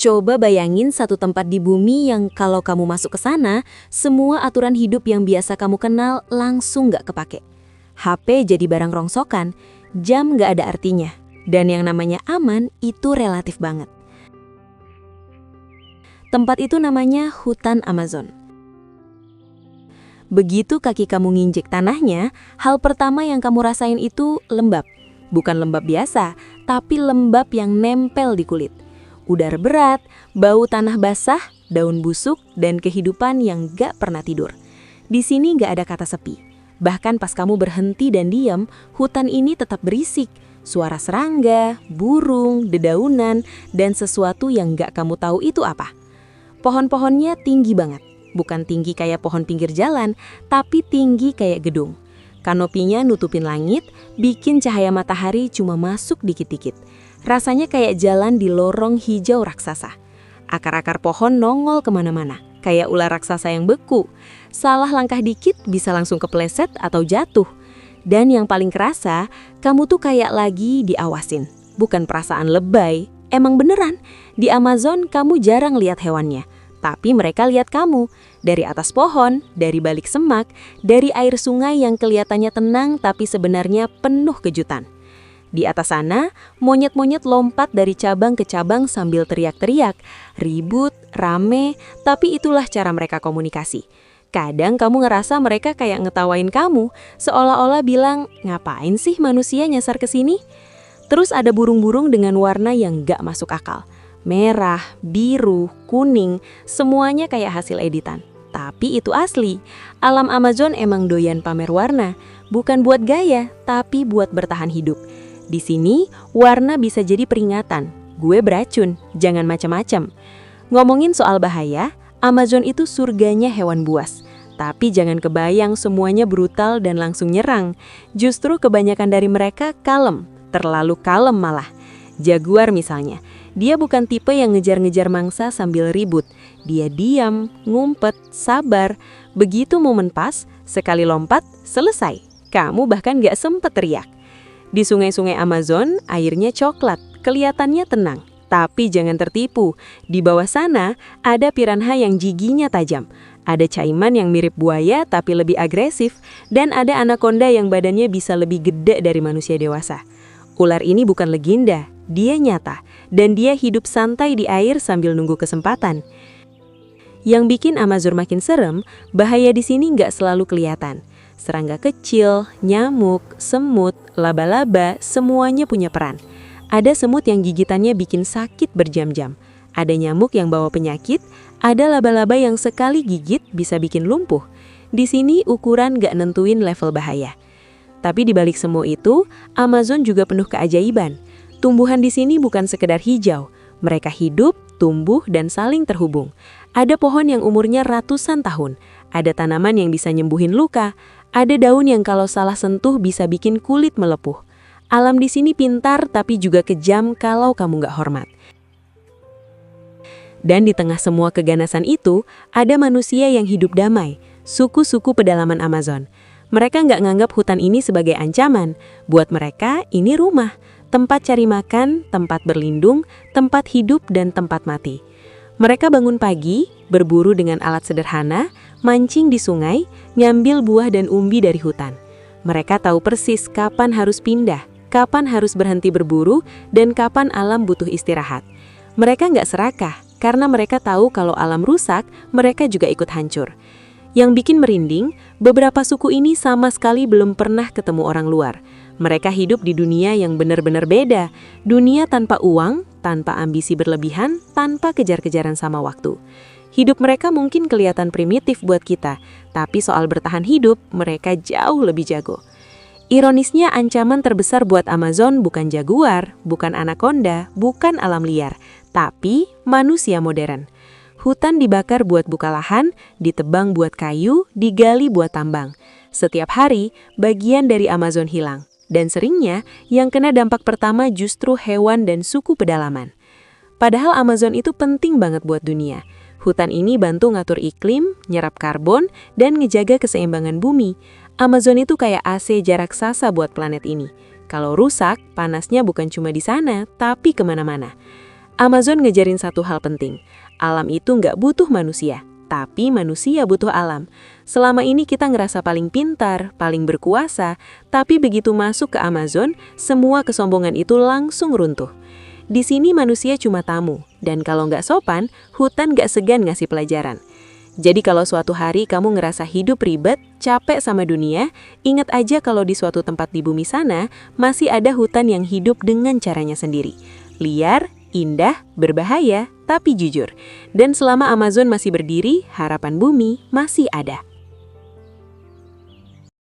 Coba bayangin satu tempat di bumi yang kalau kamu masuk ke sana, semua aturan hidup yang biasa kamu kenal langsung nggak kepake. HP jadi barang rongsokan, jam nggak ada artinya, dan yang namanya aman itu relatif banget. Tempat itu namanya hutan Amazon. Begitu kaki kamu nginjek tanahnya, hal pertama yang kamu rasain itu lembab. Bukan lembab biasa, tapi lembab yang nempel di kulit. Udara berat, bau tanah basah, daun busuk, dan kehidupan yang gak pernah tidur. Di sini gak ada kata sepi. Bahkan pas kamu berhenti dan diam, hutan ini tetap berisik. Suara serangga, burung, dedaunan, dan sesuatu yang gak kamu tahu itu apa. Pohon-pohonnya tinggi banget. Bukan tinggi kayak pohon pinggir jalan, tapi tinggi kayak gedung. Kanopinya nutupin langit, bikin cahaya matahari cuma masuk dikit-dikit. Rasanya kayak jalan di lorong hijau raksasa. Akar-akar pohon nongol kemana-mana, kayak ular raksasa yang beku. Salah langkah dikit bisa langsung kepleset atau jatuh. Dan yang paling kerasa, kamu tuh kayak lagi diawasin. Bukan perasaan lebay, emang beneran. Di Amazon kamu jarang lihat hewannya. Tapi mereka lihat kamu, dari atas pohon, dari balik semak, dari air sungai yang kelihatannya tenang tapi sebenarnya penuh kejutan. Di atas sana, monyet-monyet lompat dari cabang ke cabang sambil teriak-teriak, ribut, rame, tapi itulah cara mereka komunikasi. Kadang kamu ngerasa mereka kayak ngetawain kamu, seolah-olah bilang, ngapain sih manusia nyasar ke sini? Terus ada burung-burung dengan warna yang gak masuk akal. Merah, biru, kuning, semuanya kayak hasil editan. Tapi itu asli. Alam Amazon emang doyan pamer warna. Bukan buat gaya, tapi buat bertahan hidup. Di sini, warna bisa jadi peringatan. Gue beracun, jangan macam-macam. Ngomongin soal bahaya, Amazon itu surganya hewan buas. Tapi jangan kebayang semuanya brutal dan langsung nyerang. Justru kebanyakan dari mereka kalem, terlalu kalem malah. Jaguar misalnya. Dia bukan tipe yang ngejar-ngejar mangsa sambil ribut. Dia diam, ngumpet, sabar. Begitu momen pas, sekali lompat, selesai. Kamu bahkan gak sempet teriak. Di sungai-sungai Amazon, airnya coklat, kelihatannya tenang. Tapi jangan tertipu, di bawah sana ada piranha yang giginya tajam. Ada caiman yang mirip buaya tapi lebih agresif. Dan ada anaconda yang badannya bisa lebih gede dari manusia dewasa. Ular ini bukan legenda, dia nyata. Dan dia hidup santai di air sambil nunggu kesempatan. Yang bikin Amazon makin serem, bahaya di sini nggak selalu kelihatan. Serangga kecil, nyamuk, semut, laba-laba, semuanya punya peran. Ada semut yang gigitannya bikin sakit berjam-jam. Ada nyamuk yang bawa penyakit, ada laba-laba yang sekali gigit bisa bikin lumpuh. Di sini ukuran nggak nentuin level bahaya. Tapi di balik semua itu, Amazon juga penuh keajaiban. Tumbuhan di sini bukan sekedar hijau. Mereka hidup, tumbuh, dan saling terhubung. Ada pohon yang umurnya ratusan tahun. Ada tanaman yang bisa nyembuhin luka. Ada daun yang kalau salah sentuh bisa bikin kulit melepuh. Alam di sini pintar tapi juga kejam kalau kamu nggak hormat. Dan di tengah semua keganasan itu, ada manusia yang hidup damai. Suku-suku pedalaman Amazon. Mereka nggak nganggap hutan ini sebagai ancaman. Buat mereka, ini rumah. Tempat cari makan, tempat berlindung, tempat hidup, dan tempat mati. Mereka bangun pagi, berburu dengan alat sederhana, mancing di sungai, ngambil buah dan umbi dari hutan. Mereka tahu persis kapan harus pindah, kapan harus berhenti berburu, dan kapan alam butuh istirahat. Mereka nggak serakah, karena mereka tahu kalau alam rusak, mereka juga ikut hancur. Yang bikin merinding, beberapa suku ini sama sekali belum pernah ketemu orang luar. Mereka hidup di dunia yang benar-benar beda. Dunia tanpa uang, tanpa ambisi berlebihan, tanpa kejar-kejaran sama waktu. Hidup mereka mungkin kelihatan primitif buat kita, tapi soal bertahan hidup, mereka jauh lebih jago. Ironisnya, ancaman terbesar buat Amazon bukan jaguar, bukan anaconda, bukan alam liar, tapi manusia modern. Hutan dibakar buat buka lahan, ditebang buat kayu, digali buat tambang. Setiap hari, bagian dari Amazon hilang. Dan seringnya, yang kena dampak pertama justru hewan dan suku pedalaman. Padahal Amazon itu penting banget buat dunia. Hutan ini bantu ngatur iklim, nyerap karbon, dan ngejaga keseimbangan bumi. Amazon itu kayak AC jarak raksasa buat planet ini. Kalau rusak, panasnya bukan cuma di sana, tapi kemana-mana. Amazon ngejarin satu hal penting. Alam itu nggak butuh manusia, tapi manusia butuh alam. Selama ini kita ngerasa paling pintar, paling berkuasa, tapi begitu masuk ke Amazon, semua kesombongan itu langsung runtuh. Di sini manusia cuma tamu, dan kalau nggak sopan, hutan nggak segan ngasih pelajaran. Jadi kalau suatu hari kamu ngerasa hidup ribet, capek sama dunia, ingat aja kalau di suatu tempat di bumi sana, masih ada hutan yang hidup dengan caranya sendiri. Liar, indah, berbahaya, tapi jujur. Dan selama Amazon masih berdiri, harapan bumi masih ada.